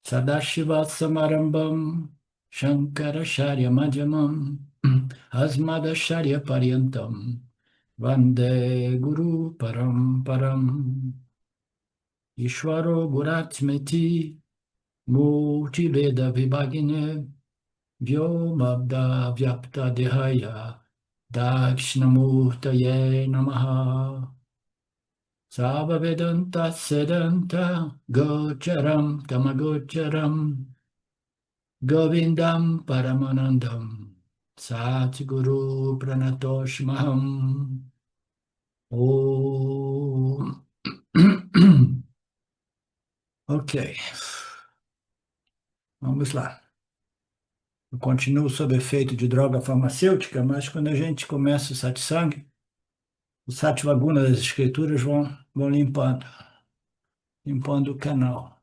Sadashiva Samarambam Shankaracharya Madhyamam Asmadacharya Paryantam Vande Guru Paramparam Ishvaro Guratmeti Multiveda Vibhagine Vyomabda Vyapta Dehaya Dakshinamurtaye Namaha Sava Vedanta Sedanta Gocharam Tamagocharam Govindam Paramanandam Satguru Pranatoshmaham Om. Ok, vamos lá. Eu continuo sob efeito de droga farmacêutica, mas quando a gente começa o satsang, o sattva guna das escrituras vão limpando o canal.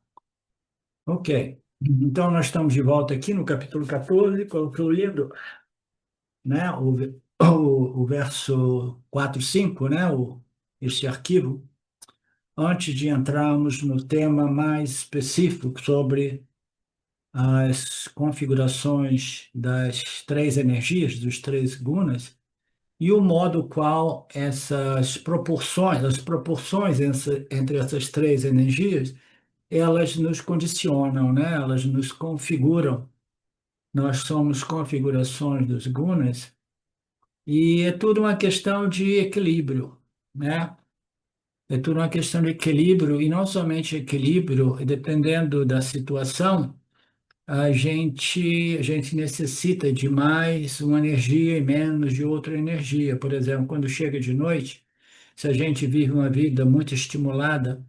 Ok, então nós estamos de volta aqui no capítulo 14, coloquei o livro, né, o verso 4, 5, né, esse arquivo, antes de entrarmos no tema mais específico sobre as configurações das três energias, dos três gunas, e o modo qual essas proporções, as proporções entre essas três energias, elas nos condicionam, né? Elas nos configuram. Nós somos configurações dos gunas e é tudo uma questão de equilíbrio, né? É tudo uma questão de equilíbrio e não somente equilíbrio, dependendo da situação, a gente necessita de mais uma energia e menos de outra energia. Por exemplo, quando chega de noite, se a gente vive uma vida muito estimulada,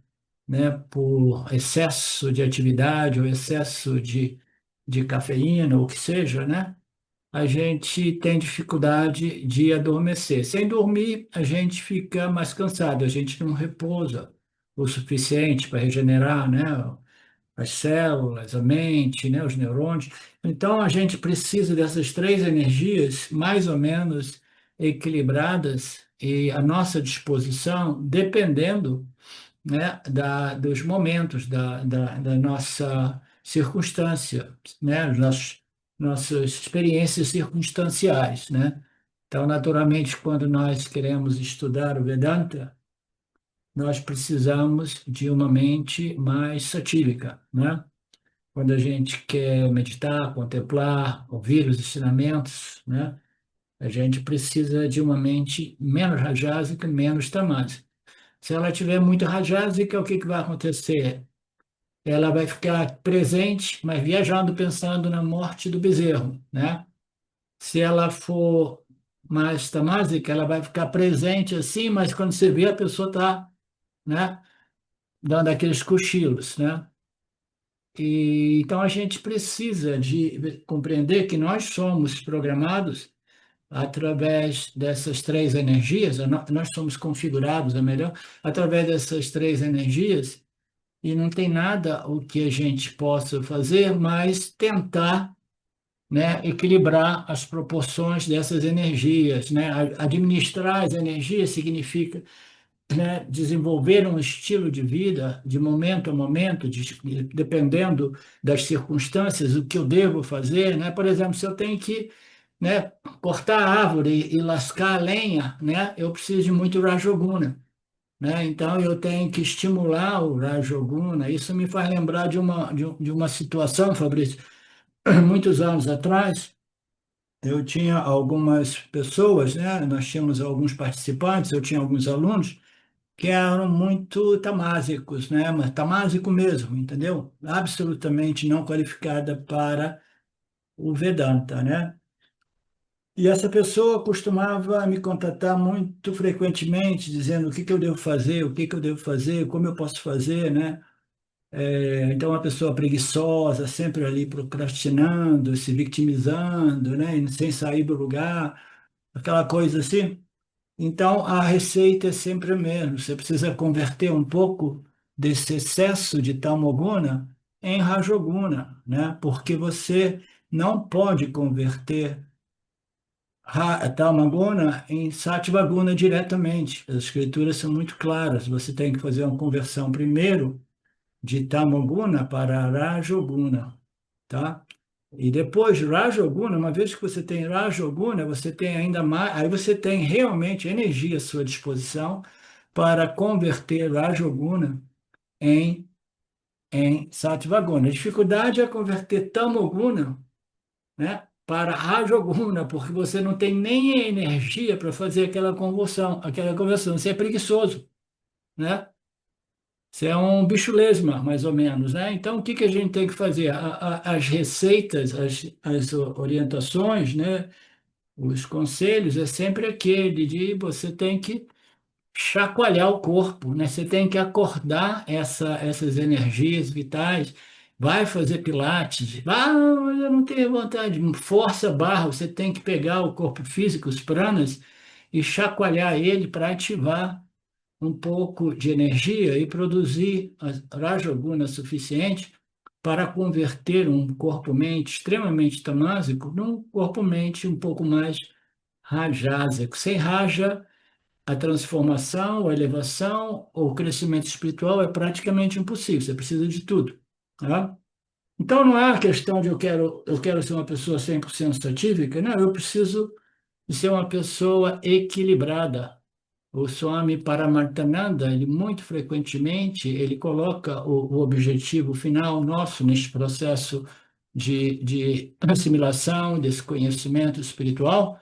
né, por excesso de atividade ou excesso de cafeína, ou o que seja, né, a gente tem dificuldade de adormecer. Sem dormir, a gente fica mais cansado, a gente não repousa o suficiente para regenerar, né, as células, a mente, né, os neurônios. Então, a gente precisa dessas três energias mais ou menos equilibradas e à nossa disposição, dependendo, né, dos momentos, da nossa circunstância, né, nossas experiências circunstanciais, né? Então, naturalmente, quando nós queremos estudar o Vedanta, nós precisamos de uma mente mais satírica, né? Quando a gente quer meditar, contemplar, ouvir os ensinamentos, né? A gente precisa de uma mente menos rajásica, menos tamásica. Se ela tiver muito rajásica, o que que vai acontecer? Ela vai ficar presente, mas viajando, pensando na morte do bezerro, né? Se ela for mais tamásica, ela vai ficar presente assim, mas quando você vê, a pessoa está, né, dando aqueles cochilos, né? E, então a gente precisa de compreender que nós somos programados através dessas três energias, nós somos configurados, é melhor, através dessas três energias, e não tem nada o que a gente possa fazer, mas tentar, né, equilibrar as proporções dessas energias, né? Administrar as energias significa, né, desenvolver um estilo de vida de momento a momento, dependendo das circunstâncias, o que eu devo fazer, né? Por exemplo, se eu tenho que, né, cortar a árvore e lascar a lenha, né, eu preciso de muito Rajoguna, né? Então eu tenho que estimular o Rajoguna. Isso me faz lembrar de uma situação, Fabrício, muitos anos atrás. Eu tinha algumas pessoas, né? Nós tínhamos alguns participantes, eu tinha alguns alunos que eram muito tamásicos, né? Mas tamásico mesmo, entendeu? Absolutamente não qualificada para o Vedanta, né? E essa pessoa costumava me contatar muito frequentemente, dizendo o que que eu devo fazer, o que que eu devo fazer, como eu posso fazer, né? Então, uma pessoa preguiçosa, sempre ali procrastinando, se vitimizando, né? E sem sair do lugar, aquela coisa assim. Então, a receita é sempre a mesma. Você precisa converter um pouco desse excesso de tamoguna em rajoguna, né? Porque você não pode converter tamaguna em sattvaguna diretamente. As escrituras são muito claras. Você tem que fazer uma conversão primeiro, de Tamoguna para Rajoguna, tá? E depois Rajoguna, uma vez que você tem Rajoguna, você tem ainda mais, aí você tem realmente energia à sua disposição para converter Rajoguna em, em Sattvaguna. A dificuldade é converter Tamoguna, né, para Rajoguna, porque você não tem nem a energia para fazer aquela conversão. Você é preguiçoso, né? Você é um bicho lesma, mais ou menos, né? Então, o que que a gente tem que fazer? As receitas, as orientações, né? Os conselhos é sempre aquele de você tem que chacoalhar o corpo, né? Você tem que acordar essas energias vitais. Vai fazer pilates. Ah, mas eu não tenho vontade. Força a barra. Você tem que pegar o corpo físico, os pranas, e chacoalhar ele para ativar um pouco de energia e produzir a Rajoguna suficiente para converter um corpo-mente extremamente tamásico num corpo-mente um pouco mais rajásico. Sem raja, a transformação, a elevação ou o crescimento espiritual é praticamente impossível. Você precisa de tudo, tá? Então não é a questão de eu quero ser uma pessoa 100% satívica, não, eu preciso de ser uma pessoa equilibrada. O Swami Paramarthananda, ele muito frequentemente, ele coloca o objetivo final nosso neste processo de assimilação desse conhecimento espiritual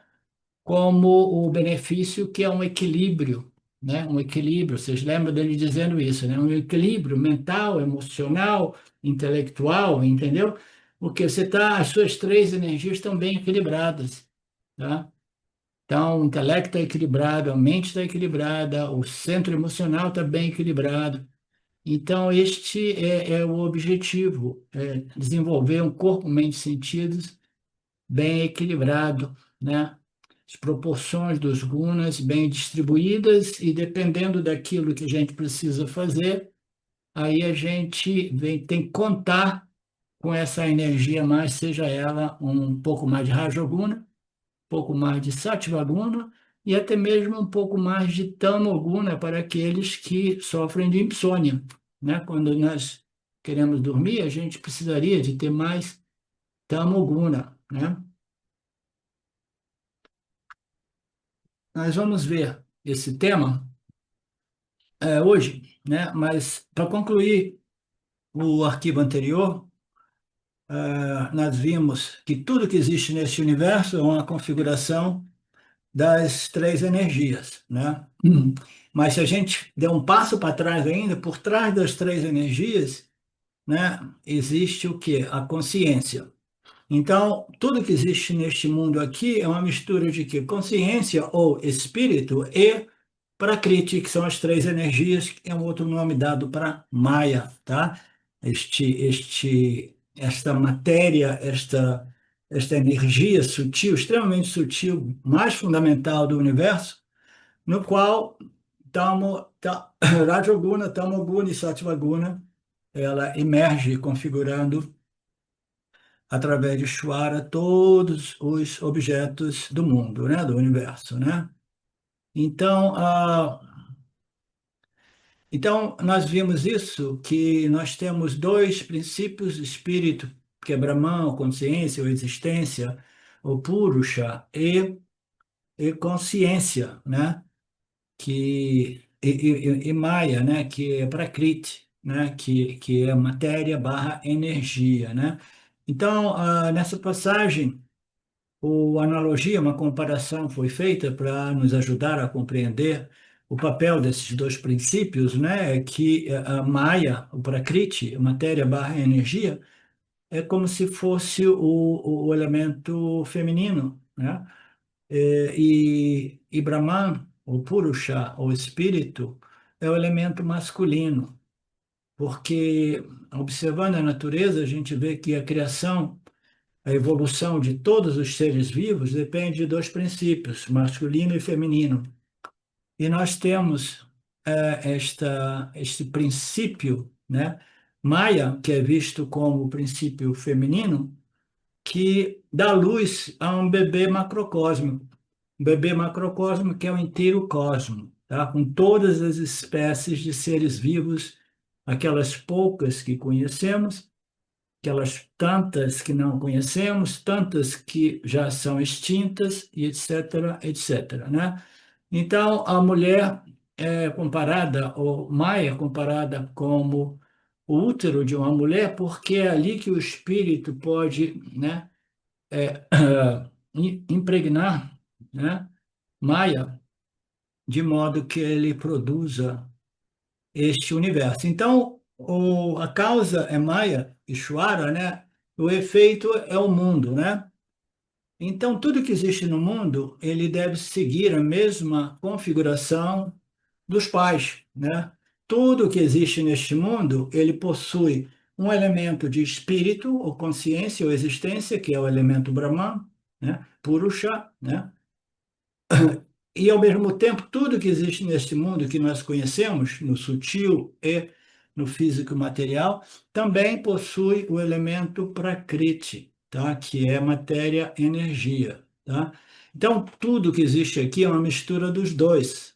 como o benefício que é um equilíbrio, né? Um equilíbrio. Vocês lembram dele dizendo isso, né? Um equilíbrio mental, emocional, intelectual, entendeu? Porque as suas três energias estão bem equilibradas, tá? Então, o intelecto está equilibrado, a mente está equilibrada, o centro emocional está bem equilibrado. Então, este é o objetivo, é desenvolver um corpo, mente e sentidos bem equilibrado, né? As proporções dos gunas bem distribuídas e dependendo daquilo que a gente precisa fazer, aí a gente tem que contar com essa energia mais, seja ela um pouco mais de Rajoguna, pouco mais de Sattvaguna e até mesmo um pouco mais de Tamoguna para aqueles que sofrem de insônia, né? Quando nós queremos dormir, a gente precisaria de ter mais Tamoguna, né? Nós vamos ver esse tema hoje, né? Mas para concluir o arquivo anterior, nós vimos que tudo que existe neste universo é uma configuração das três energias, né? Mas se a gente der um passo para trás ainda, por trás das três energias, né, existe o quê? A consciência. Então, tudo que existe neste mundo aqui é uma mistura de quê? Consciência ou espírito e Prakriti, que são as três energias, que é um outro nome dado para Maya, tá? Esta matéria, esta energia sutil, extremamente sutil, mais fundamental do universo, no qual Rajoguna, Tamoguna e Sattvaguna, ela emerge configurando através de Shwara todos os objetos do mundo, né, do universo, né? Então, nós vimos isso, que nós temos dois princípios, espírito, que é Brahman, ou consciência, ou existência, ou Purusha, e consciência, né? E Maya, né? Que é Prakriti, né? Que é matéria barra energia, né? Então, nessa passagem, a analogia, uma comparação foi feita para nos ajudar a compreender o papel desses dois princípios, né? Que a Maya, o Prakriti, matéria barra energia, é como se fosse o elemento feminino, né? E Brahman, o Purusha, o espírito, é o elemento masculino, porque observando a natureza, a gente vê que a criação, a evolução de todos os seres vivos depende de dois princípios, masculino e feminino. E nós temos este princípio, né, Maya, que é visto como o princípio feminino, que dá luz a um bebê macrocósmico. Um bebê macrocósmico que é o inteiro cosmo, tá? Com todas as espécies de seres vivos aquelas poucas que conhecemos, aquelas tantas que não conhecemos, tantas que já são extintas, e etc., etc., né? Então, a mulher é comparada, ou Maia é comparada como o útero de uma mulher, porque é ali que o espírito pode, né, impregnar, né, Maia, de modo que ele produza este universo. Então, a causa é Maya, Ishvara, né? O efeito é o mundo, né? Então, tudo que existe no mundo, ele deve seguir a mesma configuração dos pais, né? Tudo que existe neste mundo, ele possui um elemento de espírito, ou consciência, ou existência, que é o elemento Brahman, né? Purusha, né? E, ao mesmo tempo, tudo que existe neste mundo que nós conhecemos, no sutil e no físico material, também possui o elemento Prakriti, tá? Que é matéria-energia. Tá? Então, tudo que existe aqui é uma mistura dos dois,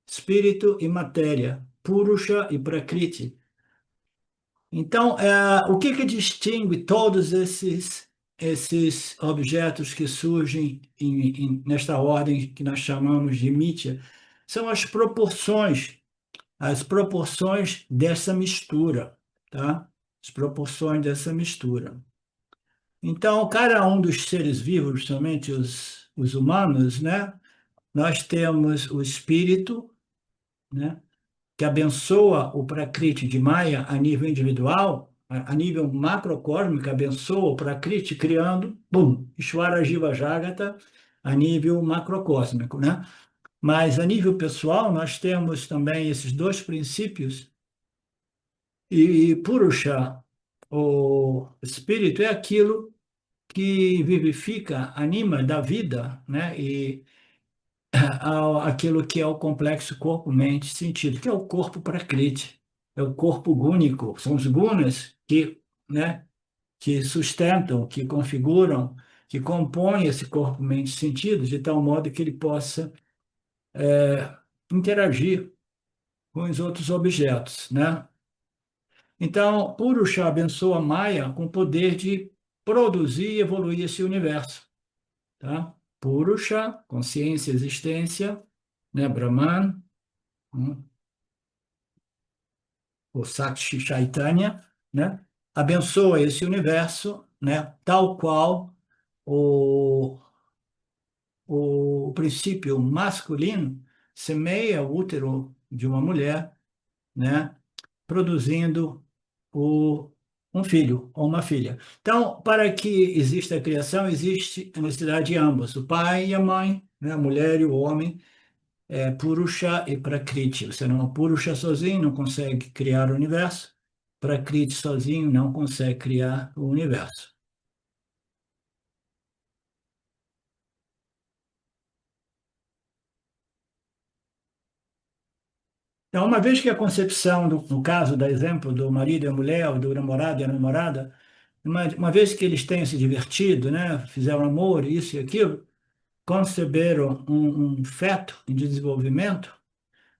espírito e matéria, Purusha e Prakriti. Então, o que que distingue todos esses objetos que surgem nesta ordem que nós chamamos de mítia? São as proporções dessa mistura, tá? As proporções dessa mistura. Então, cada um dos seres vivos, somente os humanos, né? Nós temos o espírito, né? Que abençoa o Prakriti de Maya a nível individual, a nível macrocósmico, abençoa o Prakriti criando, bum, Ishvara Jiva Jagata, a nível macrocósmico, né? Mas a nível pessoal, nós temos também esses dois princípios, e Purusha, o espírito, é aquilo que vivifica, anima, dá vida, né? E aquilo que é o complexo corpo, mente, sentido, que é o corpo prakriti, é o corpo gúnico, são os gunas que, né, que sustentam, que configuram, que compõem esse corpo, mente, sentido, de tal modo que ele possa interagir com os outros objetos, né? Então, Purusha abençoa Maya com o poder de produzir e evoluir esse universo, tá? Purusha, consciência, existência, né, Brahman, hum, o Sakshi Chaitanya, né? Abençoa esse universo, né? Tal qual o, o princípio masculino semeia o útero de uma mulher, né? Produzindo um filho ou uma filha. Então, para que exista a criação, existe a necessidade de ambos, o pai e a mãe, né? A mulher e o homem, Purusha e Prakriti. Você não, Purusha sozinho não consegue criar o universo, Prakriti sozinho não consegue criar o universo. Então, uma vez que a concepção, no caso do exemplo do marido e a mulher, ou do namorado e a namorada, uma vez que eles tenham se divertido, né, fizeram amor, isso e aquilo, conceberam um feto em desenvolvimento,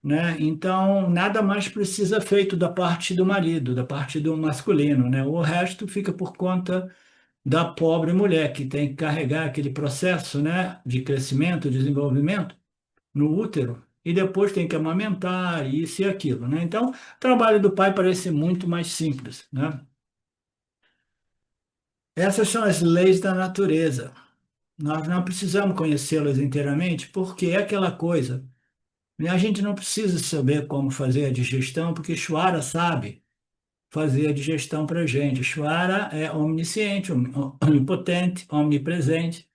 né, então nada mais precisa feito da parte do marido, da parte do masculino, né, o resto fica por conta da pobre mulher que tem que carregar aquele processo, né, de crescimento, desenvolvimento no útero e depois tem que amamentar isso e aquilo, né? Então, o trabalho do pai parece muito mais simples, né? Essas são as leis da natureza. Nós não precisamos conhecê-las inteiramente, porque é aquela coisa. A gente não precisa saber como fazer a digestão, porque Shwara sabe fazer a digestão para a gente. Shwara é onisciente, onipotente, omnipresente.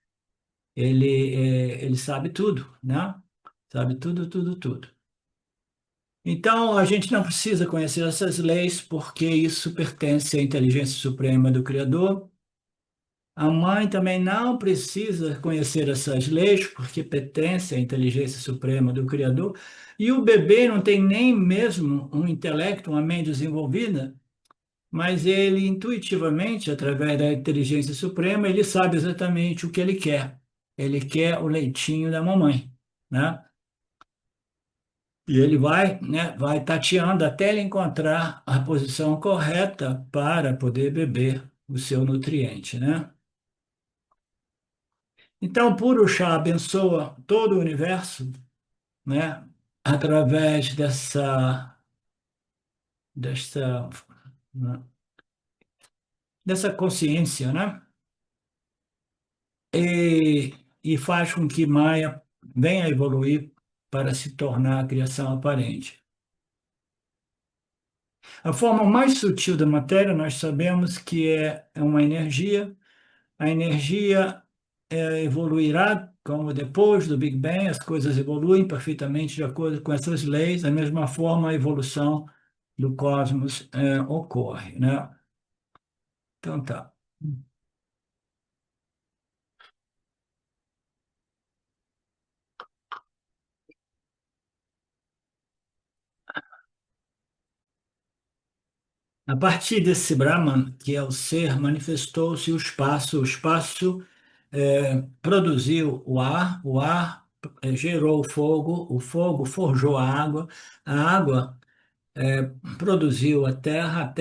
Ele sabe tudo, né? Sabe tudo, tudo, tudo. Então, a gente não precisa conhecer essas leis, porque isso pertence à inteligência suprema do Criador. A mãe também não precisa conhecer essas leis, porque pertence à inteligência suprema do Criador. E o bebê não tem nem mesmo um intelecto, uma mente desenvolvida, mas ele intuitivamente, através da inteligência suprema, ele sabe exatamente o que ele quer. Ele quer o leitinho da mamãe, né? E ele vai, né, vai tateando até ele encontrar a posição correta para poder beber o seu nutriente, né? Então, o puro chá abençoa todo o universo, né? Através dessa, né, dessa consciência, né? E faz com que Maia venha a evoluir para se tornar a criação aparente. A forma mais sutil da matéria, nós sabemos que é uma energia. A energia evoluirá, como depois do Big Bang, as coisas evoluem perfeitamente de acordo com essas leis, da mesma forma a evolução do cosmos ocorre, né? Então tá. A partir desse Brahman, que é o ser, manifestou-se o espaço produziu o ar gerou o fogo forjou a água produziu a terra,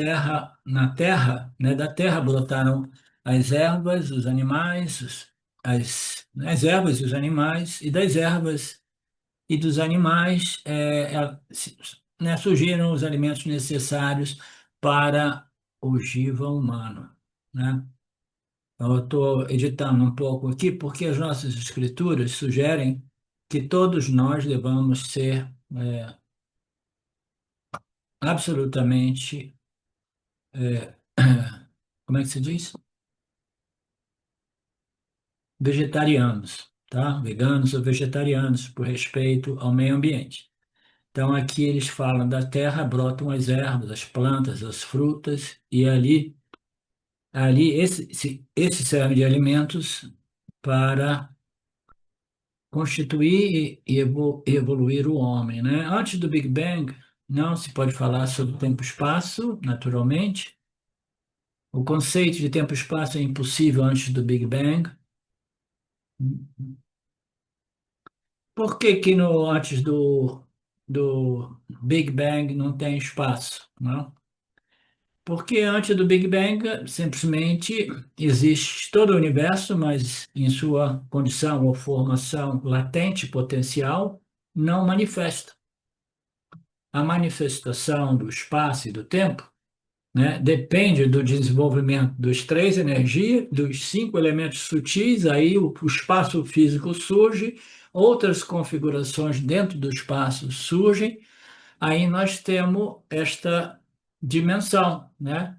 na terra, né, da terra brotaram as ervas, os animais, as ervas e os animais, e das ervas e dos animais né, surgiram os alimentos necessários para o jiva humano, né? Então, eu estou editando um pouco aqui porque as nossas escrituras sugerem que todos nós devamos ser absolutamente, é, como é que se diz? Vegetarianos, tá? Veganos ou vegetarianos, por respeito ao meio ambiente. Então, aqui eles falam da terra brotam as ervas, as plantas, as frutas, e ali esse serve de alimentos para constituir e evoluir o homem, né? Antes do Big Bang, não se pode falar sobre tempo e espaço, naturalmente. O conceito de tempo e espaço é impossível antes do Big Bang. Por que que antes do Big Bang não tem espaço, não? Porque antes do Big Bang, simplesmente existe todo o universo, mas em sua condição ou formação latente, potencial, não manifesta. A manifestação do espaço e do tempo, né, depende do desenvolvimento dos três energias, dos cinco elementos sutis, aí o espaço físico surge, outras configurações dentro do espaço surgem, aí nós temos esta dimensão, né?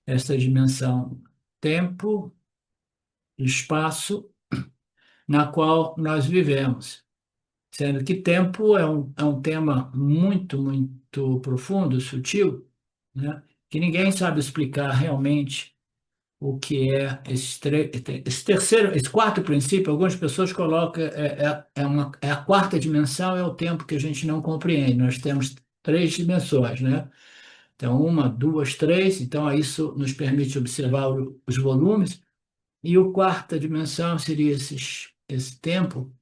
Esta dimensão tempo, espaço, na qual nós vivemos. Sendo que tempo é um tema muito profundo, sutil, né? Que ninguém sabe explicar realmente o que é esse terceiro, esse quarto princípio. Algumas pessoas colocam, é a quarta dimensão, é o tempo que a gente não compreende. Nós temos três dimensões, né? Então, uma, duas, três, então isso nos permite observar os volumes, e o quarta dimensão seria esse tempo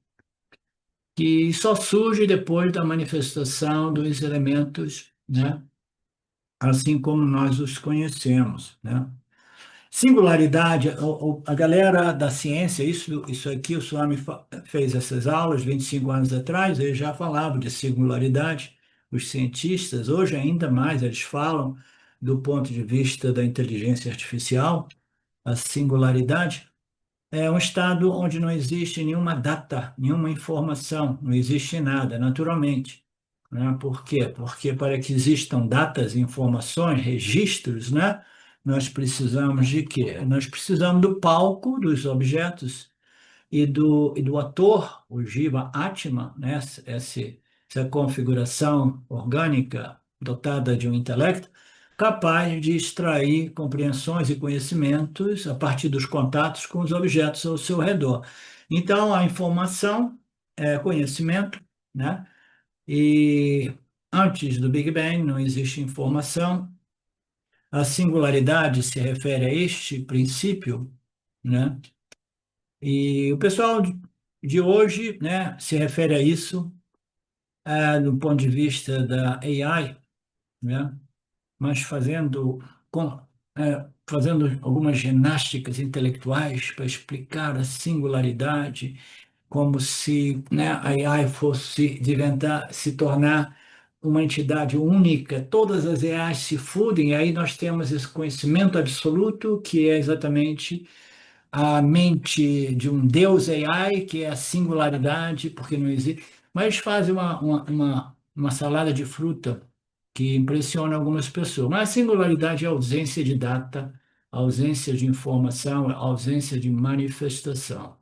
que só surge depois da manifestação dos elementos, né? Assim como nós os conhecemos, né? Singularidade, a galera da ciência, isso aqui o Swami fez essas aulas 25 anos atrás, ele já falava de singularidade. Os cientistas, hoje ainda mais, eles falam do ponto de vista da inteligência artificial, a singularidade. É um estado onde não existe nenhuma data, nenhuma informação, não existe nada, naturalmente. Né? Por quê? Porque para que existam datas, informações, registros, né? Nós precisamos de quê? Nós precisamos do palco dos objetos e do ator, o Jiva Atma, né? Essa configuração orgânica dotada de um intelecto capaz de extrair compreensões e conhecimentos a partir dos contatos com os objetos ao seu redor. Então, a informação é conhecimento, né? E antes do Big Bang não existe informação. A singularidade se refere a este princípio, né? E o pessoal de hoje, né, se refere a isso do ponto de vista da AI, né? Mas fazendo algumas ginásticas intelectuais para explicar a singularidade, como se, né, a AI fosse se tornar uma entidade única, todas as AIs se fundem, e aí nós temos esse conhecimento absoluto, que é exatamente a mente de um Deus AI, que é a singularidade, porque não existe. Mas eles fazem uma salada de fruta que impressiona algumas pessoas. Mas a singularidade é a ausência de data, a ausência de informação, a ausência de manifestação.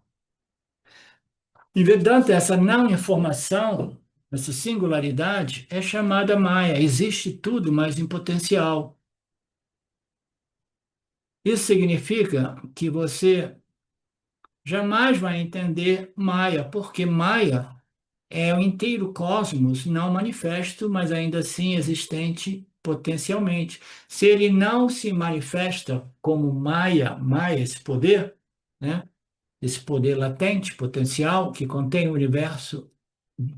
Em Vedanta, essa não informação, essa singularidade, é chamada Maya. Existe tudo, mas em potencial. Isso significa que você jamais vai entender Maya, porque Maya é o inteiro cosmos não manifesto, mas ainda assim existente potencialmente. Se ele não se manifesta como Maya, esse poder, né? Esse poder latente, potencial, que contém o universo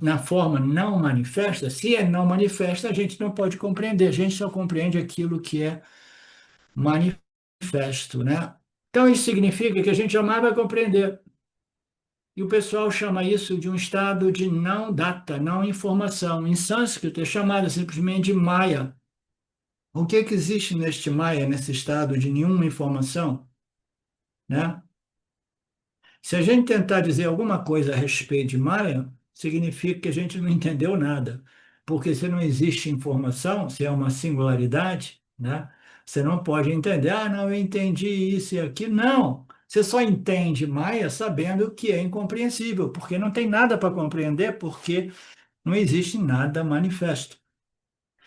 na forma não manifesta, se é não manifesta, a gente não pode compreender, a gente só compreende aquilo que é manifesto, né? Então, isso significa que a gente jamais vai compreender. E o pessoal chama isso de um estado de não data, não informação. Em sânscrito é chamado simplesmente de Maya. O que que existe neste Maya, nesse estado de nenhuma informação, né? Se a gente tentar dizer alguma coisa a respeito de Maya, significa que a gente não entendeu nada. Porque se não existe informação, se é uma singularidade, né? Você não pode entender, ah, não, eu entendi isso e aquilo. Não! Você só entende Maia sabendo que é incompreensível, porque não tem nada para compreender, porque não existe nada manifesto.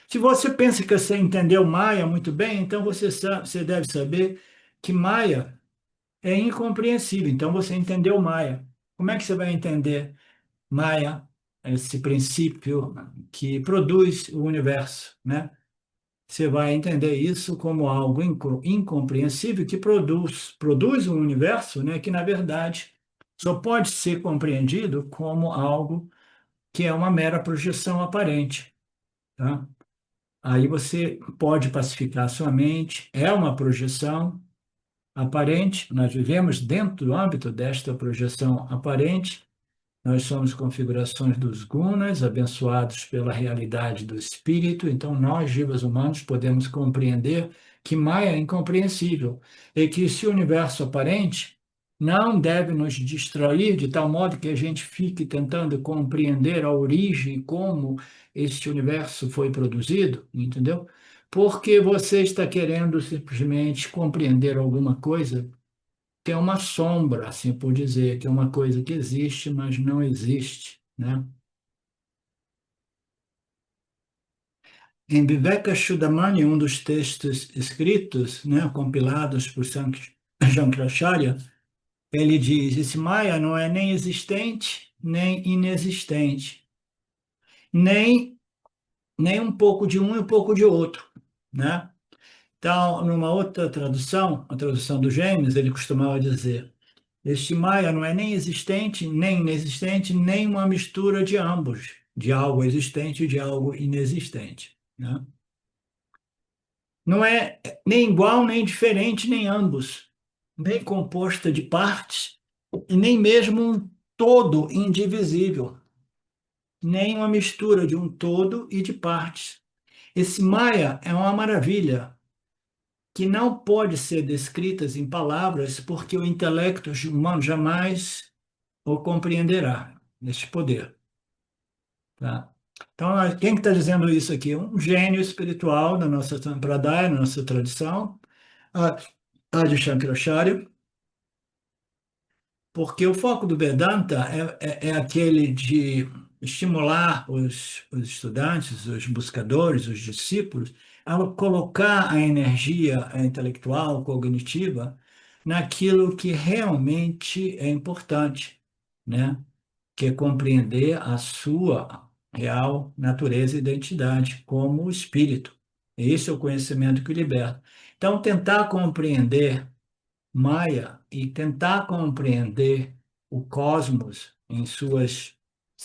Se você pensa que você entendeu Maia muito bem, então você deve saber que Maia é incompreensível. Então você entendeu Maia. Como é que você vai entender Maia, esse princípio que produz o universo, né? Você vai entender isso como algo incompreensível que produz um universo, né, que na verdade só pode ser compreendido como algo que é uma mera projeção aparente, tá? Aí você pode pacificar sua mente, é uma projeção aparente, nós vivemos dentro do âmbito desta projeção aparente. Nós somos configurações dos gunas, abençoados pela realidade do espírito, então nós, jivas humanos, podemos compreender que Maya é incompreensível e que esse universo aparente não deve nos distrair de tal modo que a gente fique tentando compreender a origem, como este universo foi produzido, entendeu? Porque você está querendo simplesmente compreender alguma coisa que é uma sombra, assim por dizer, que é uma coisa que existe, mas não existe, né? Em Viveka Chudamani, um dos textos escritos, né, compilados por Shankaracharya, ele diz: esse Maya não é nem existente, nem inexistente, nem, nem um pouco de um e um pouco de outro, né? Então, numa outra tradução, a tradução do Gêmeos, ele costumava dizer: este Maya não é nem existente, nem inexistente, nem uma mistura de ambos, de algo existente e de algo inexistente, né? Não é nem igual, nem diferente, nem ambos, nem composta de partes, e nem mesmo um todo indivisível, nem uma mistura de um todo e de partes. Esse Maya é uma maravilha que não pode ser descrita em palavras, porque o intelecto humano jamais o compreenderá, esse poder. Tá? Então, quem que está dizendo isso aqui? Um gênio espiritual da nossa Sampradaya, da nossa tradição, a Adi Shankaracharya, porque o foco do Vedanta é aquele de estimular os estudantes, os buscadores, os discípulos, a colocar a energia intelectual, cognitiva, naquilo que realmente é importante, né? Que é compreender a sua real natureza e identidade como espírito. Esse é o conhecimento que liberta. Então, tentar compreender Maya e tentar compreender o cosmos em suas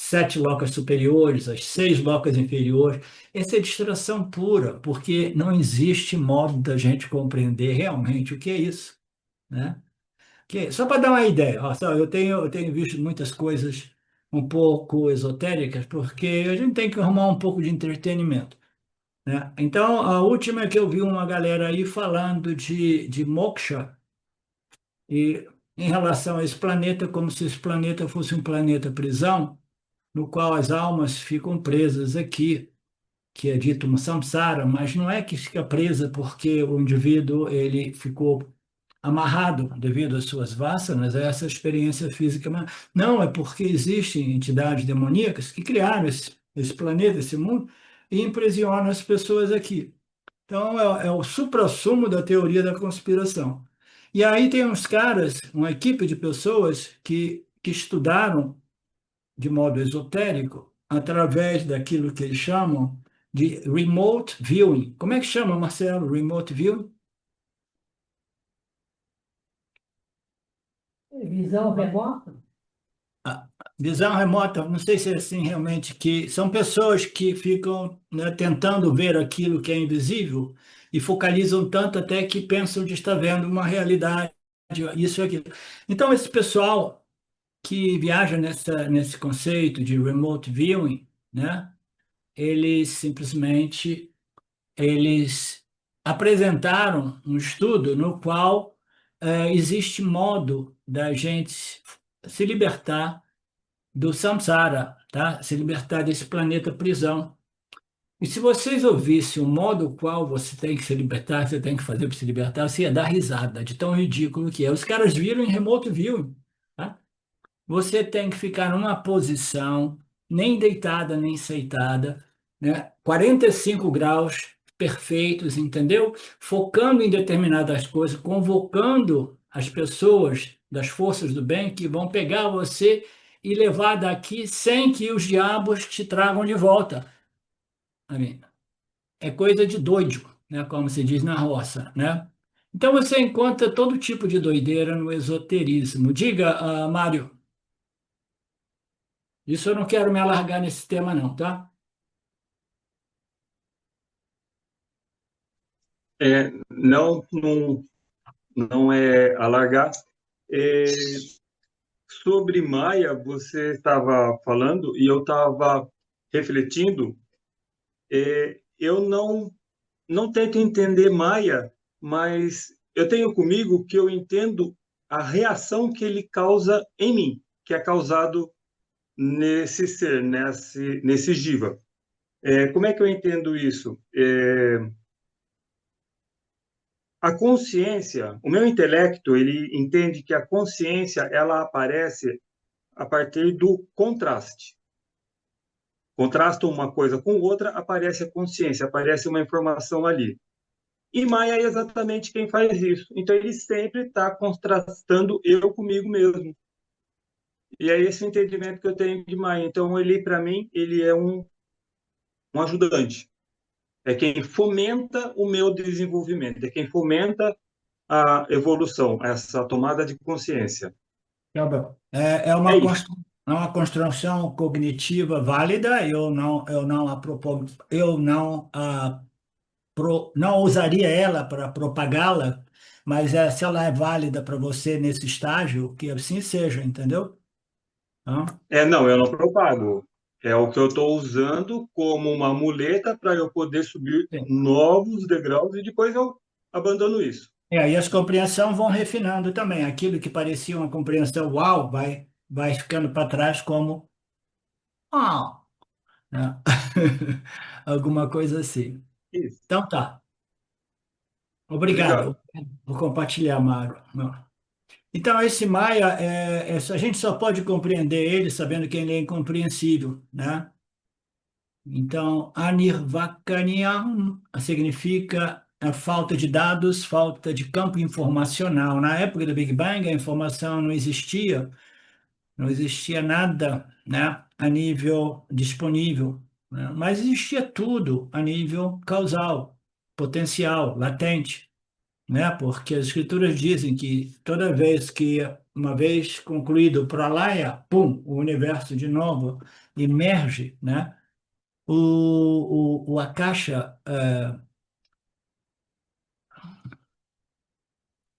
7 locas superiores, as 6 locas inferiores. Essa é distração pura, porque não existe modo da gente compreender realmente o que é isso, né? Só para dar uma ideia, ó, eu tenho visto muitas coisas um pouco esotéricas, porque a gente tem que arrumar um pouco de entretenimento, né? Então, a última é que eu vi uma galera aí falando de moksha, e em relação a esse planeta, como se esse planeta fosse um planeta prisão, no qual as almas ficam presas aqui, que é dito um samsara, mas não é que fica presa porque o indivíduo ele ficou amarrado devido às suas vássanas a essa experiência física. Mas não, é porque existem entidades demoníacas que criaram esse planeta, esse mundo, e imprisionam as pessoas aqui. Então, é o suprassumo da teoria da conspiração. E aí tem uns caras, uma equipe de pessoas que estudaram de modo esotérico através daquilo que eles chamam de remote viewing. Como é que chama, Marcelo, remote viewing? Visão remota? A visão remota, não sei se é assim realmente, que são pessoas que ficam, né, tentando ver aquilo que é invisível e focalizam tanto até que pensam de estar vendo uma realidade, isso e aquilo. Então, esse pessoal que viaja nesse conceito de remote viewing, né, eles simplesmente eles apresentaram um estudo no qual existe modo da gente se libertar do samsara, tá? Se libertar desse planeta prisão. E se vocês ouvissem o modo qual você tem que se libertar, você tem que fazer para se libertar, você ia dar risada de tão ridículo que é. Os caras viram em remoto view, tá? Você tem que ficar numa posição, nem deitada, nem sentada, né? 45 graus perfeitos, entendeu? Focando em determinadas coisas, convocando as pessoas das forças do bem que vão pegar você e levar daqui sem que os diabos te tragam de volta. Amém. É coisa de doido, né? Como se diz na roça, né? Então você encontra todo tipo de doideira no esoterismo. Diga, Mário. Isso eu não quero me alargar nesse tema, não, tá? Não, não, não é alargar. É, sobre Maia, você estava falando e eu estava refletindo. Eu não tento entender Maia, mas eu tenho comigo que eu entendo a reação que ele causa em mim, que é causado nesse ser, nesse jiva. Como é que eu entendo isso? A consciência, o meu intelecto, ele entende que a consciência ela aparece a partir do contraste. Contrasta uma coisa com outra, aparece a consciência, aparece uma informação ali. E Maia é exatamente quem faz isso. Então ele sempre está contrastando eu comigo mesmo. E é esse o entendimento que eu tenho de Maia. Então ele, para mim, ele é um ajudante. É quem fomenta o meu desenvolvimento, é quem fomenta a evolução, essa tomada de consciência. Tá bom. É É uma, isso. é uma construção cognitiva válida, não usaria ela para propagá-la, mas se ela é válida para você nesse estágio, que assim seja, entendeu? Hã? Não, eu não propago. É o que eu estou usando como uma muleta para eu poder subir Sim. novos degraus e depois eu abandono isso. E as compreensões vão refinando também. Aquilo que parecia uma compreensão uau, vai ficando para trás como ah, né? Alguma coisa assim. Isso. Então tá. Obrigado Obrigado. por compartilhar, Mário. Então, esse Maia, a gente só pode compreender ele sabendo que ele é incompreensível, né? Então, Anirvakanyam significa a falta de dados, falta de campo informacional. Na época do Big Bang, a informação não existia, não existia nada, né, a nível disponível, né? Mas existia tudo a nível causal, potencial, latente, né? Porque as escrituras dizem que toda vez que uma vez concluído o pralaya, pum, o universo de novo emerge, né? O Akasha,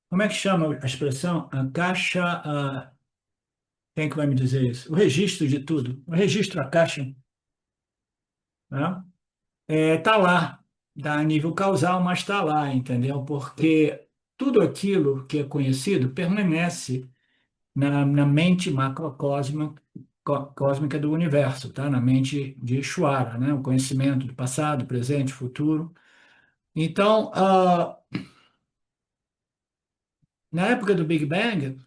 como é que chama a expressão? Akasha, quem é que vai me dizer isso? O registro de tudo, o registro Akasha, né? Tá lá, tá a nível causal, mas está lá, entendeu? Porque tudo aquilo que é conhecido permanece na mente macrocósmica cósmica do universo, tá? Na mente de Ishvara, né? O conhecimento do passado, presente, futuro. Então, na época do Big Bang,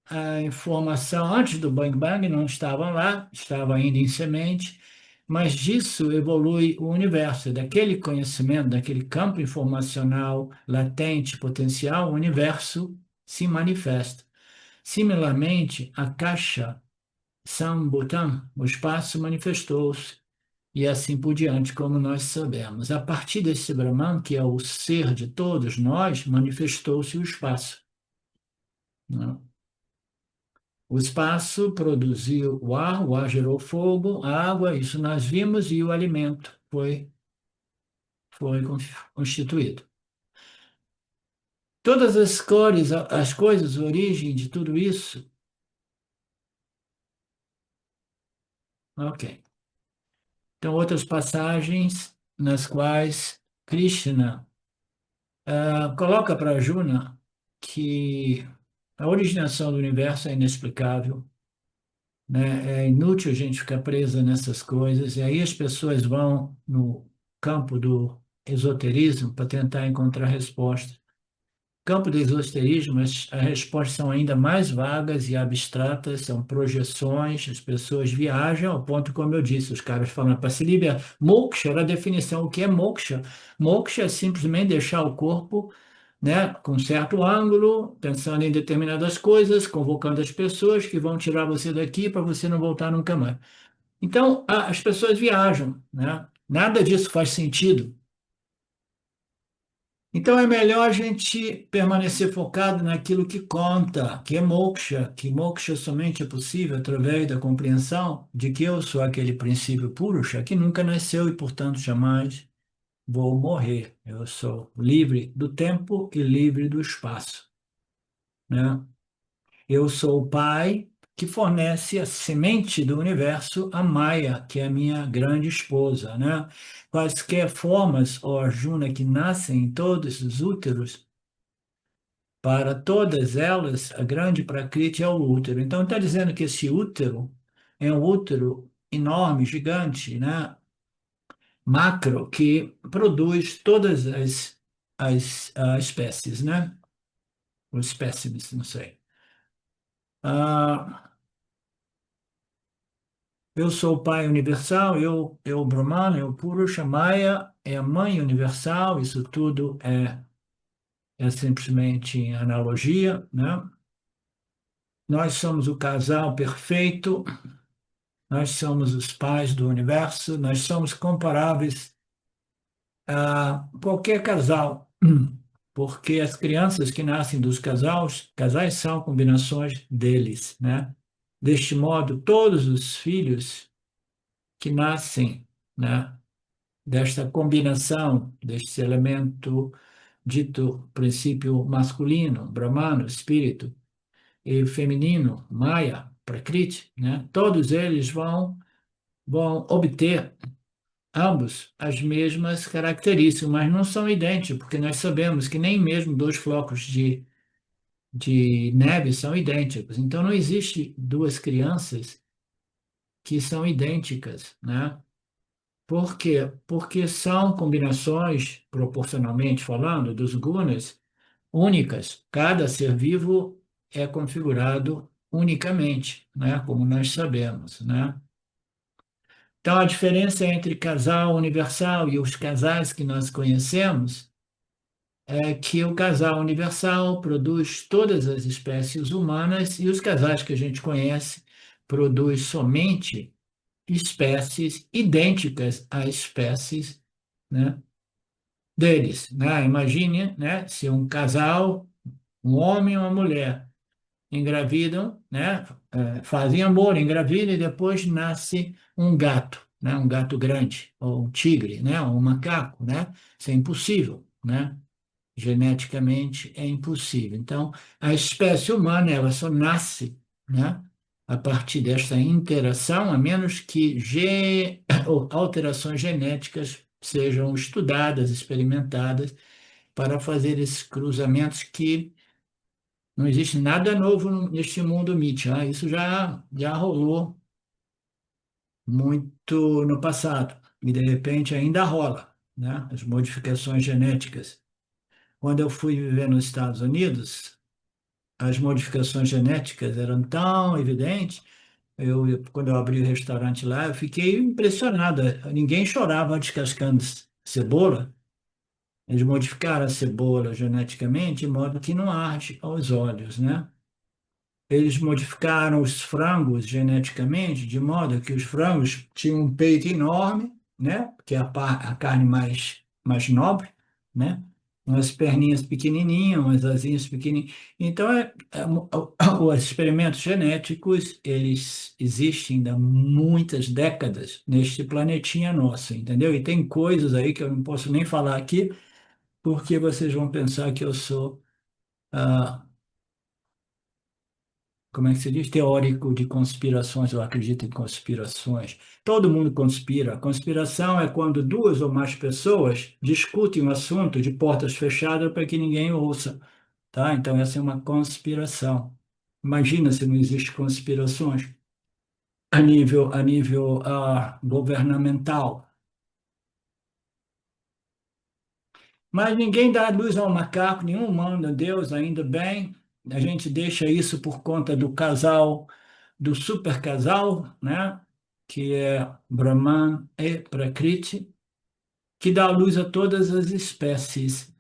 a informação antes do Big Bang não estava lá, estava ainda em semente, mas disso evolui o universo, daquele conhecimento, daquele campo informacional latente, potencial, o universo se manifesta. Similarmente, a caixa Sambhutam, o espaço manifestou-se, e assim por diante, como nós sabemos. A partir desse Brahman, que é o ser de todos nós, manifestou-se o espaço, né? O espaço produziu o ar gerou fogo, a água, isso nós vimos, e o alimento foi constituído. Todas as cores, as coisas, a origem de tudo isso, ok. Então, outras passagens nas quais Krishna coloca para Arjuna que a originação do universo é inexplicável, né? É inútil a gente ficar presa nessas coisas, e aí as pessoas vão no campo do esoterismo para tentar encontrar respostas. Campo do esoterismo, as respostas são ainda mais vagas e abstratas, são projeções, as pessoas viajam ao ponto, como eu disse, os caras falam para se libertar. Moksha era a definição. O que é moksha? Moksha é simplesmente deixar o corpo, né, com certo ângulo, pensando em determinadas coisas, convocando as pessoas que vão tirar você daqui para você não voltar nunca mais. Então, as pessoas viajam, né? Nada disso faz sentido. Então é melhor a gente permanecer focado naquilo que conta, que moksha somente é possível através da compreensão de que eu sou aquele princípio purusha que nunca nasceu e, portanto, jamais vou morrer. Eu sou livre do tempo e livre do espaço, né? Eu sou o Pai que fornece a semente do universo, a Maya, que é a minha grande esposa, né? Quaisquer formas, ó Arjuna, que nascem em todos os úteros, para todas elas, a grande Prakriti é o útero. Então, está dizendo que esse útero é um útero enorme, gigante, né? Macro, que produz todas as espécies, né? Os espécimes, não sei. Ah, eu sou o Pai Universal, eu Brahman, eu Purusha, Maya é a Mãe Universal, isso tudo é simplesmente analogia, né? Nós somos o casal perfeito, nós somos os pais do universo, nós somos comparáveis a qualquer casal, porque as crianças que nascem dos casais são combinações deles, né? Deste modo, todos os filhos que nascem, né, desta combinação, deste elemento dito princípio masculino, Brahmano, espírito, e feminino, Maya, Prakriti, né? Todos eles vão obter ambos as mesmas características, mas não são idênticos, porque nós sabemos que nem mesmo dois flocos de neve são idênticos. Então não existe duas crianças que são idênticas, né? Por quê? Porque são combinações, proporcionalmente falando, dos gunas únicas. Cada ser vivo é configurado unicamente, né? Como nós sabemos, né? Então, a diferença entre casal universal e os casais que nós conhecemos é que o casal universal produz todas as espécies humanas e os casais que a gente conhece produz somente espécies idênticas às espécies, né, deles, né? Imagine, né, se um casal, um homem e uma mulher, engravidam, né? Fazem amor, engravidam e depois nasce um gato, né? Um gato grande, ou um tigre, né? Ou um macaco, né? Isso é impossível, né? Geneticamente é impossível. Então, a espécie humana, ela só nasce, né? A partir desta interação, a menos que ou alterações genéticas sejam estudadas, experimentadas, para fazer esses cruzamentos que não existe nada novo neste mundo mítico. Isso já rolou muito no passado e, de repente, ainda rola, né? As modificações genéticas. Quando eu fui viver nos Estados Unidos, as modificações genéticas eram tão evidentes. Quando eu abri o restaurante lá, eu fiquei impressionado. Ninguém chorava descascando cebola. Eles modificaram a cebola geneticamente de modo que não arde aos olhos, né? Eles modificaram os frangos geneticamente de modo que os frangos tinham um peito enorme, né? Que é a carne mais nobre, né? Umas perninhas pequenininhas, umas asinhas pequenininhas. Então, os experimentos genéticos, eles existem ainda há muitas décadas neste planetinha nosso, entendeu? E tem coisas aí que eu não posso nem falar aqui, porque vocês vão pensar que eu sou ah, como é que se diz? Teórico de conspirações, eu acredito em conspirações. Todo mundo conspira. Conspiração é quando duas ou mais pessoas discutem um assunto de portas fechadas para que ninguém ouça, tá? Então, essa é uma conspiração. Imagina se não existe conspirações a nível governamental. Mas ninguém dá luz ao macaco, nenhum manda Deus, ainda bem. A gente deixa isso por conta do casal, do super casal, né? Que é Brahman e Prakriti, que dá luz a todas as espécies.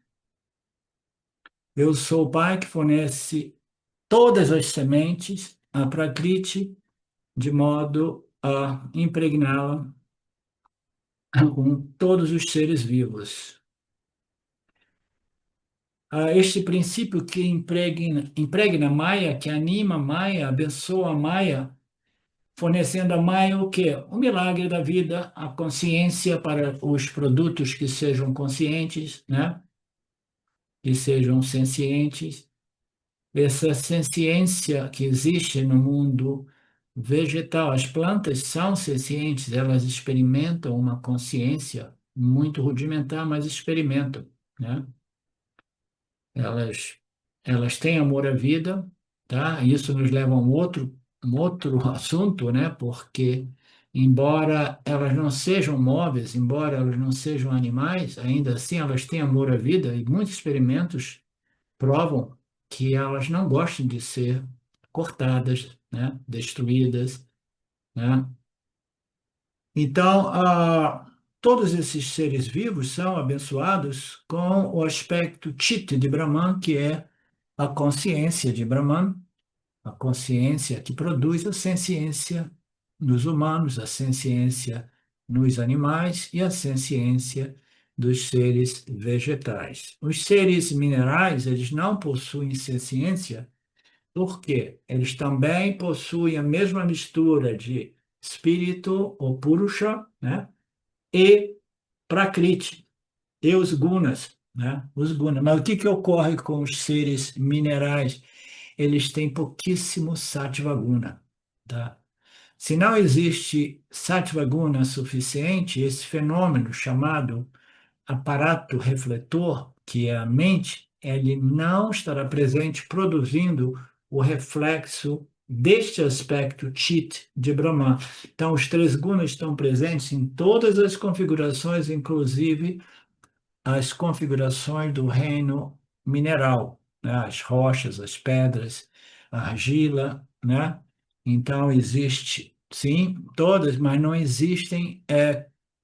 Eu sou o pai que fornece todas as sementes a Prakriti, de modo a impregná-la com todos os seres vivos. Este princípio que impregna Maya, que anima Maya, abençoa Maya, fornecendo a Maya o quê? O milagre da vida, a consciência para os produtos que sejam conscientes, né? Que sejam sencientes. Essa senciência que existe no mundo vegetal, as plantas são sencientes, elas experimentam uma consciência muito rudimentar, mas experimentam, né? Elas, elas têm amor à vida, tá? Isso nos leva a um outro assunto, né? Porque, embora elas não sejam móveis, embora elas não sejam animais, ainda assim elas têm amor à vida e muitos experimentos provam que elas não gostam de ser cortadas, né? Destruídas, né? Então, todos esses seres vivos são abençoados com o aspecto Chit de Brahman, que é a consciência de Brahman, a consciência que produz a senciência nos humanos, a senciência nos animais e a senciência dos seres vegetais. Os seres minerais, eles não possuem senciência, porque eles também possuem a mesma mistura de espírito, ou purusha, né? E prakriti, e os gunas, né? Os gunas. Mas o que ocorre com os seres minerais? Eles têm pouquíssimo sattva guna, tá? Se não existe sattva guna suficiente, esse fenômeno chamado aparato refletor, que é a mente, ele não estará presente produzindo o reflexo deste aspecto Chit de Brahman. Então, os três gunas estão presentes em todas as configurações, inclusive as configurações do reino mineral, né? As rochas, as pedras, a argila, né? Então, existe, sim, todas, mas não existem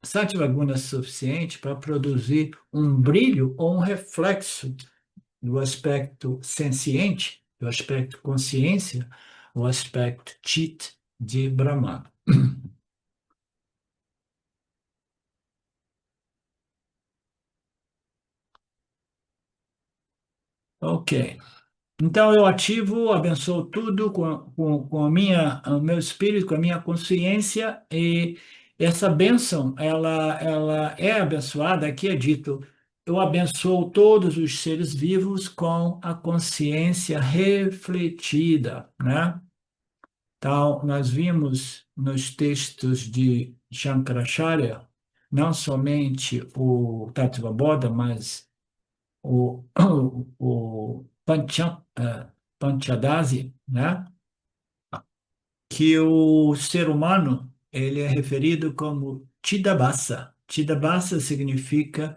satvaguna suficiente para produzir um brilho ou um reflexo do aspecto senciente, do aspecto consciência, o aspecto chit de Brahman. Ok. Então eu ativo, abençoo tudo com o meu espírito, com a minha consciência, e essa bênção, ela é abençoada, aqui é dito, eu abençoo todos os seres vivos com a consciência refletida, né? Então, nós vimos nos textos de Shankaracharya, não somente o Tattva-bodha, mas o, o Panchadasi, né? Que o ser humano ele é referido como Chidabhasa. Chidabhasa significa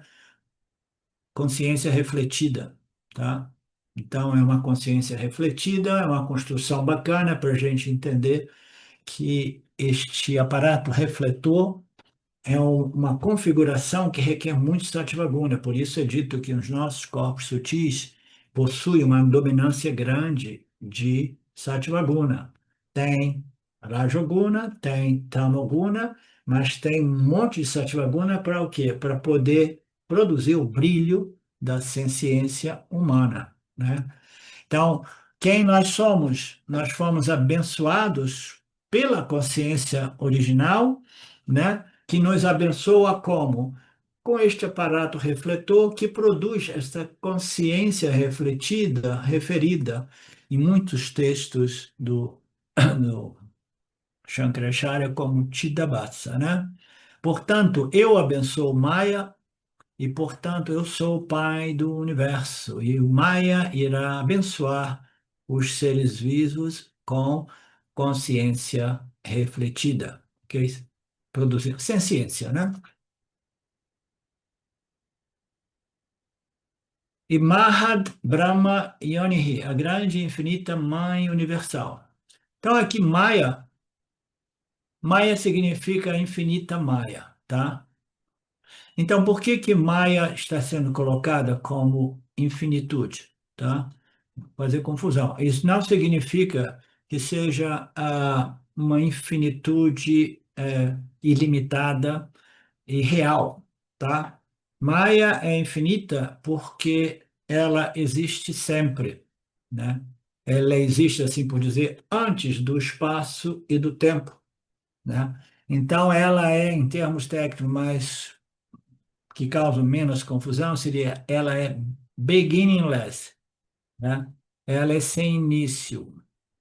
consciência refletida, tá? Então, é uma consciência refletida, é uma construção bacana para a gente entender que este aparato refletor é uma configuração que requer muito Sattva-guna. Por isso é dito que os nossos corpos sutis possuem uma dominância grande de Sattva-guna. Tem Rajoguna, tem Tamoguna, mas tem um monte de Sattva-guna para o quê? Para poder produzir o brilho da senciência humana, né? Então, quem nós somos? Nós fomos abençoados pela consciência original, né? Que nos abençoa como? Com este aparato refletor que produz esta consciência refletida, referida em muitos textos do Shankaracharya como Chidabhasa, né? Portanto, eu abençoo Maya e, portanto, eu sou o Pai do universo. E o Maya irá abençoar os seres vivos com consciência refletida, ok? Produzir, sem ciência, né? E Mahad Brahma Yonihi, a grande e infinita Mãe Universal. Então, aqui, Maya significa infinita Maya, tá? Então, por que que Maya está sendo colocada como infinitude, tá? Fazer confusão. Isso não significa que seja uma infinitude ilimitada e real, tá? Maya é infinita porque ela existe sempre, né? Ela existe, assim por dizer, antes do espaço e do tempo, né? Então, ela é, em termos técnicos, mais que causam menos confusão, seria ela é beginningless, né? Ela é sem início,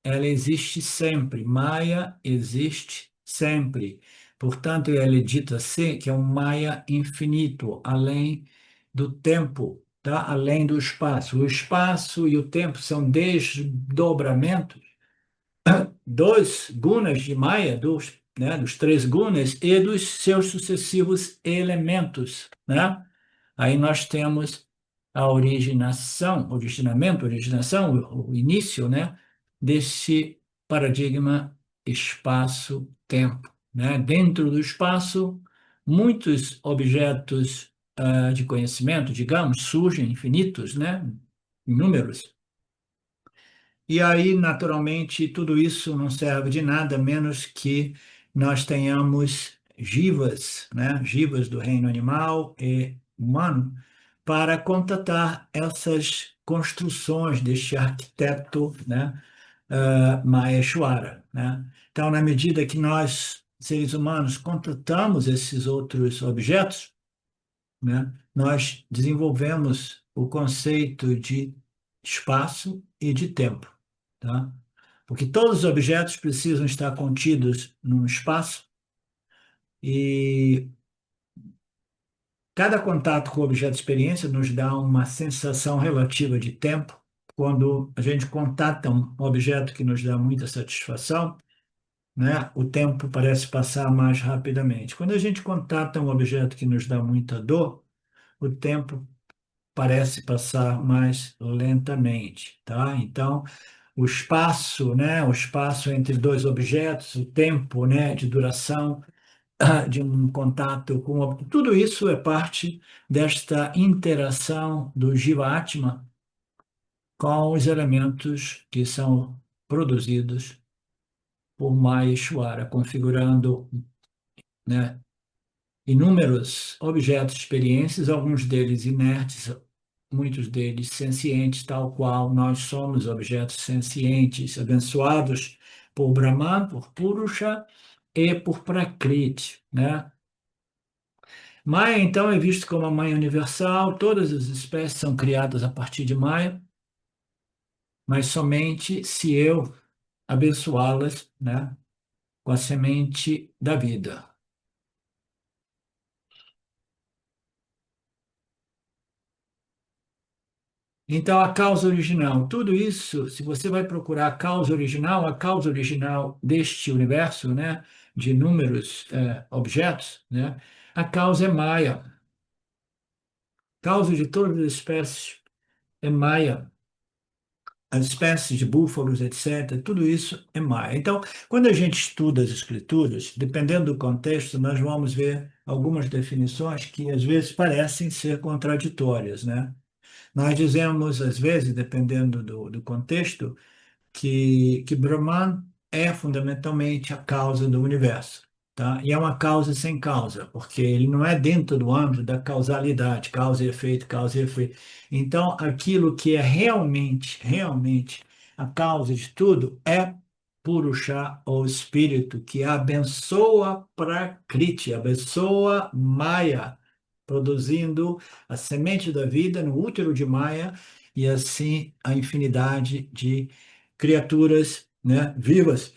ela existe sempre. Maya existe sempre. Portanto, ela é dita assim, que é um Maya infinito, além do tempo, tá? Além do espaço. O espaço e o tempo são desdobramentos dos gunas de Maya, dos três gunas e dos seus sucessivos elementos, né? Aí nós temos a originação, o início, né, desse paradigma espaço-tempo, né? Dentro do espaço, muitos objetos de conhecimento, digamos, surgem infinitos, né? Inúmeros. E aí, naturalmente, tudo isso não serve de nada menos que nós tenhamos jivas, né? Jivas do reino animal e humano, para contatar essas construções deste arquiteto, né? Maheshwara, né? Então, na medida que nós, seres humanos, contatamos esses outros objetos, né, nós desenvolvemos o conceito de espaço e de tempo, tá? Porque todos os objetos precisam estar contidos num espaço e cada contato com o objeto de experiência nos dá uma sensação relativa de tempo. Quando a gente contata um objeto que nos dá muita satisfação, né, o tempo parece passar mais rapidamente. Quando a gente contata um objeto que nos dá muita dor, o tempo parece passar mais lentamente, tá? Então, o espaço, né, o espaço entre dois objetos, o tempo, né, de duração de um contato tudo isso é parte desta interação do Jiva-Atma com os elementos que são produzidos por Maheshwara, configurando, né, inúmeros objetos, experiências, alguns deles inertes, muitos deles sencientes, tal qual nós somos objetos sencientes, abençoados por Brahman, por Purusha e por Prakriti, né? Maya, então, é visto como a mãe universal, todas as espécies são criadas a partir de Maya, mas somente se eu abençoá-las, né, com a semente da vida. Então, a causa original, tudo isso, se você vai procurar a causa original deste universo, né, de inúmeros objetos, né, a causa é Maya. Causa de todas as espécies é Maya. As espécies de búfalos, etc., tudo isso é Maya. Então, quando a gente estuda as escrituras, dependendo do contexto, nós vamos ver algumas definições que às vezes parecem ser contraditórias, né? Nós dizemos, às vezes, dependendo do contexto, que Brahman é fundamentalmente a causa do universo, tá? E é uma causa sem causa, porque ele não é dentro do âmbito da causalidade, causa e efeito, causa e efeito. Então, aquilo que é realmente a causa de tudo é Purusha, ou espírito, que abençoa Prakriti, abençoa Maya, produzindo a semente da vida no útero de Maya e assim a infinidade de criaturas, né, vivas.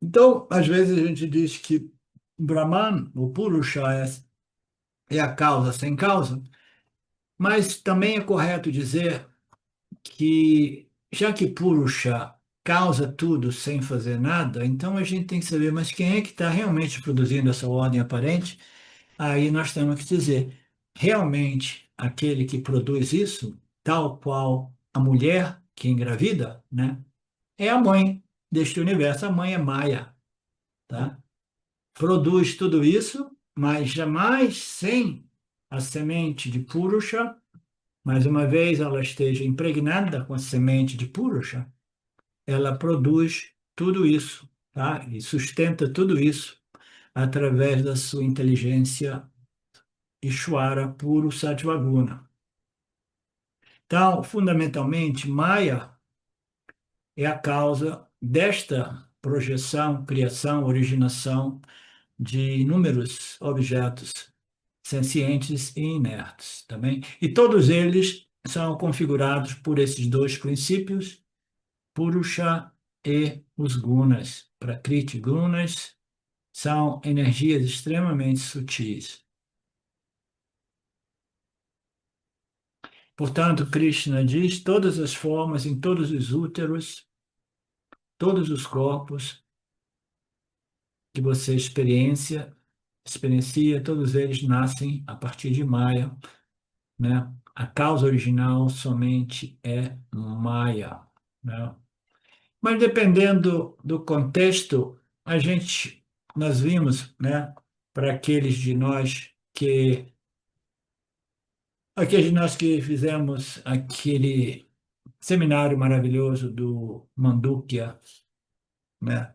Então, às vezes a gente diz que Brahman, o Purusha, é a causa sem causa, mas também é correto dizer que, já que Purusha causa tudo sem fazer nada, então a gente tem que saber, mas quem é que está realmente produzindo essa ordem aparente? Aí nós temos que dizer, realmente aquele que produz isso, tal qual a mulher que engravida, né? É a mãe deste universo. A mãe é Maya, tá? Produz tudo isso, mas jamais sem a semente de Purusha. Mais uma vez, ela esteja impregnada com a semente de Purusha, ela produz tudo isso, tá? E sustenta tudo isso através da sua inteligência Ishvara puro Sattvaguna. Então, fundamentalmente, Maya é a causa desta projeção, criação, originação de inúmeros objetos sencientes e inertes também. E todos eles são configurados por esses dois princípios, Purusha e os gunas. Prakriti e gunas são energias extremamente sutis. Portanto, Krishna diz: todas as formas, em todos os úteros, todos os corpos que você experiencia, todos eles nascem a partir de Maya, né? A causa original somente é Maya, né? Mas dependendo do contexto, nós vimos, né, para aqueles de nós que fizemos aquele seminário maravilhoso do Mandukya, né,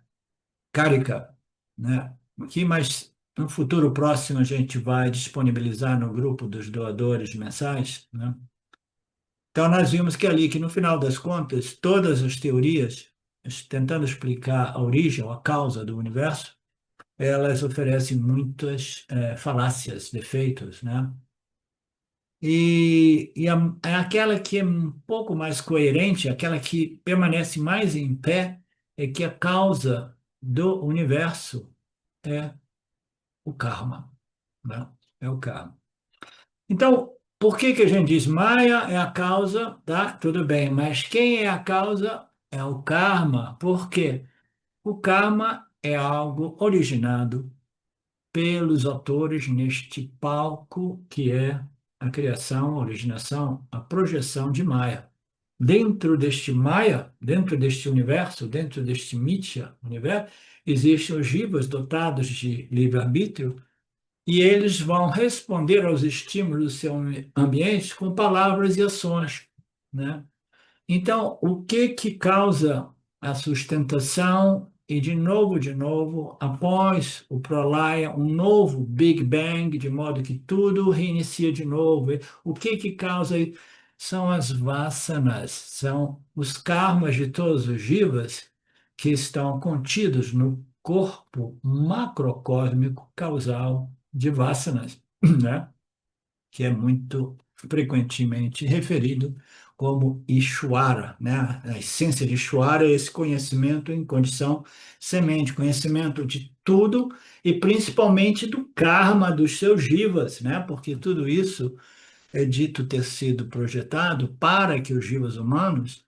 Karika, né, que mais no futuro próximo a gente vai disponibilizar no grupo dos doadores mensais, né? Então, nós vimos que ali, que no final das contas, todas as teorias, tentando explicar a origem ou a causa do universo, elas oferecem muitas falácias, defeitos, né? É aquela que é um pouco mais coerente, aquela que permanece mais em pé, é que a causa do universo é o karma, né? É o karma. Então, por que que a gente diz Maya é a causa? Tá, tudo bem, mas quem é a causa? É o karma. Por quê? O karma é algo originado pelos autores neste palco que é a criação, a originação, a projeção de Maya. Dentro deste Maya, dentro deste universo, dentro deste Mithya universo, existem os jivas dotados de livre-arbítrio e eles vão responder aos estímulos do seu ambiente com palavras e ações, né? Então, o que que causa a sustentação e de novo, após o pralaya, um novo Big Bang, de modo que tudo reinicia de novo. O que que causa são as vasanas, são os karmas de todos os jivas que estão contidos no corpo macrocósmico causal de vasanas, né? Que é muito frequentemente referido como Ishwara, né? A essência de Ishwara é esse conhecimento em condição semente, conhecimento de tudo e principalmente do karma dos seus jivas, né? Porque tudo isso é dito ter sido projetado para que os jivas humanos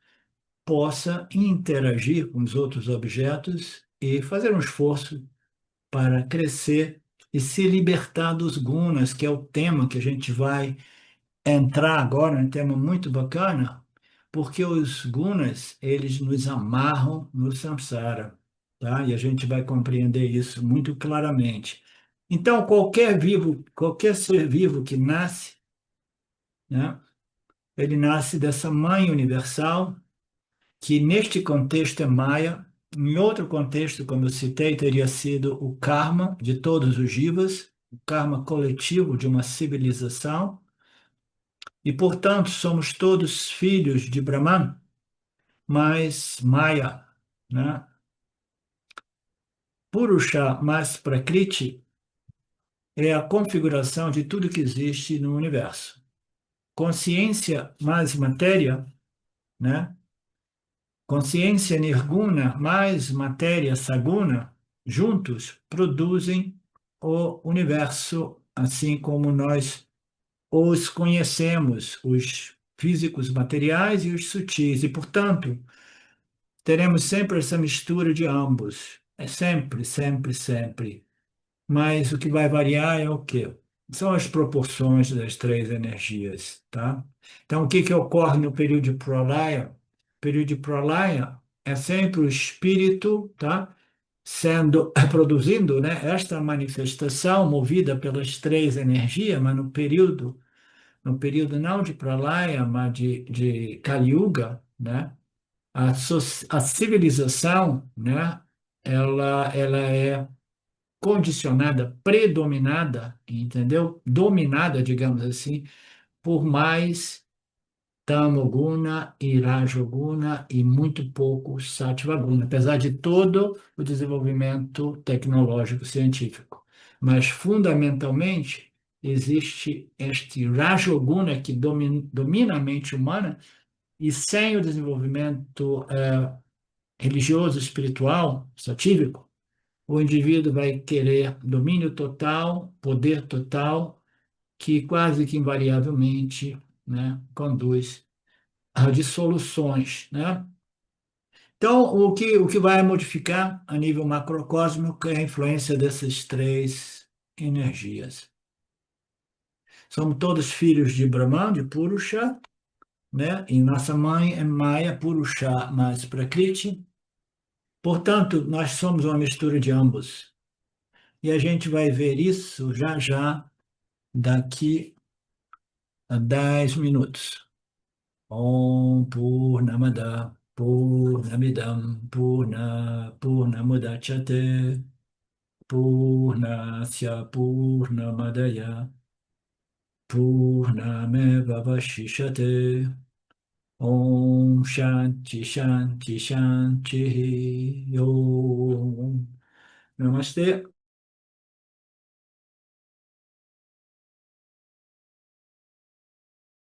possa interagir com os outros objetos e fazer um esforço para crescer e se libertar dos gunas, que é o tema que a gente vai entrar agora, um tema muito bacana, porque os gunas, eles nos amarram no samsara, tá? E a gente vai compreender isso muito claramente. Então, qualquer vivo, qualquer ser vivo que nasce, né? Ele nasce dessa mãe universal, que neste contexto é Maya. Em outro contexto, como eu citei, teria sido o karma de todos os jivas, o karma coletivo de uma civilização. E, portanto, somos todos filhos de Brahman, mas Maya, né? Purusha mais Prakriti é a configuração de tudo que existe no universo. Consciência mais matéria, né? Consciência nirguna mais matéria saguna, juntos produzem o universo, assim como nós os conhecemos, os físicos materiais e os sutis, e, portanto, teremos sempre essa mistura de ambos. É sempre, sempre, sempre. Mas o que vai variar é o quê? São as proporções das três energias, tá? Então, o que que ocorre no período de Pralaya? O período de Pralaya é sempre o espírito, tá? Sendo, produzindo, né? Esta manifestação movida pelas três energias, mas no período não de Pralaya, mas de Kali Yuga, né? A civilização, né? Ela é condicionada, predominada, entendeu? Dominada, digamos assim, por mais Tamoguna e Rajoguna e muito pouco Sattvaguna, apesar de todo o desenvolvimento tecnológico científico. Mas, fundamentalmente, existe este Rajoguna que domina a mente humana e sem o desenvolvimento religioso, espiritual, satívico, o indivíduo vai querer domínio total, poder total, que quase que invariavelmente, né, conduz a dissoluções, né? Então, o que vai modificar a nível macrocósmico é a influência dessas três energias. Somos todos filhos de Brahman, de Purusha, né? E nossa mãe é Maya, Purusha mais Prakriti. Portanto, nós somos uma mistura de ambos. E a gente vai ver isso já já, daqui a 10 minutos. Om Purnamada Purnamidam Purnamudachyate Purnasya Purnamadaya Purnameva Vashishate Om Shanti Shanti Shanti Om Namastê.